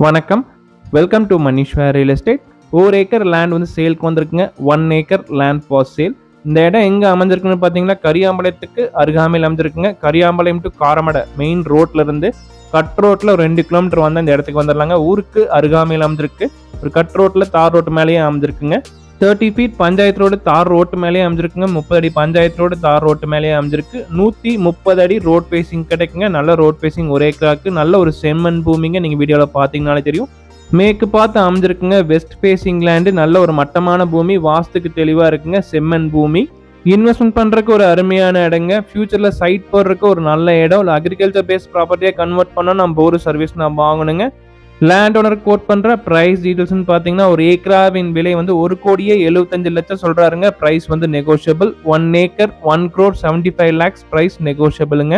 வணக்கம். Welcome to Manishwa real estate. 1 acre land வந்து சேல்க்கு வந்திருக்குங்க. 1 ஏக்கர் லேண்ட் ஃபார் சேல். இந்த இடம் எங்கே அமைஞ்சிருக்குன்னு பார்த்தீங்கன்னா கரியாம்பாளையத்துக்கு அருகாமையில் அமைஞ்சிருக்குங்க. கரியாம்பாளையம் டு காரமடை மெயின் ரோட்ல இருந்து கட் ரோட்டில் ஒரு 2 கிலோமீட்டர் வந்து இந்த இடத்துக்கு வந்துடலாங்க. ஊருக்கு அருகாமையில் அமைஞ்சிருக்கு. ஒரு கட் ரோட்டில் தார் ரோட்டு மேலேயே அமைஞ்சிருக்குங்க. 30 ஃபீட் பஞ்சாயத்து ரோடு தார் ரோட்டு மேலேயே அமைஞ்சிருக்குங்க. 30 அடி பஞ்சாயத்து ரோடு தார் ரோட்டு மேலேயே அமைஞ்சிருக்கு. 130 அடி ரோட் பேசிங் கிடைக்குங்க. நல்ல ரோட் பேசிங், 1 ஏக்கராக்கு நல்ல ஒரு செம்மண் பூமிங்க. நீங்கள் வீடியோவில் பார்த்தீங்கனாலே தெரியும். மேற்கு பார்த்து அமைஞ்சிருக்குங்க. வெஸ்ட் ஃபேசிங் லேண்டு, நல்ல ஒரு மட்டமான பூமி, வாஸ்துக்கு தெளிவாக இருக்குங்க. செம்மண் பூமி, இன்வெஸ்ட்மெண்ட் பண்ணுறதுக்கு ஒரு அருமையான இடங்க. ஃபியூச்சரில் சைட் போடுறதுக்கு ஒரு நல்ல இடம். இல்லை அக்ரிகல்ச்சர் பேஸ்ட் ப்ராப்பர்ட்டியாக கன்வெர்ட் பண்ணால் நம்ம ஒரு சர்வீஸ் நான் வாங்கணுங்க. லேண்ட் ஓனர் கோட் பண்ற பிரைஸ் டீடைல்ஸ்னு பாத்தீங்கன்னா ஒரு ஏக்கராவின் விலை வந்து 1,75,00,000 சொல்றாருங்க. பிரைஸ் வந்து negotiable. 1 acre 1 crore 75 lakhs price நெகோஷியபிளுங்க.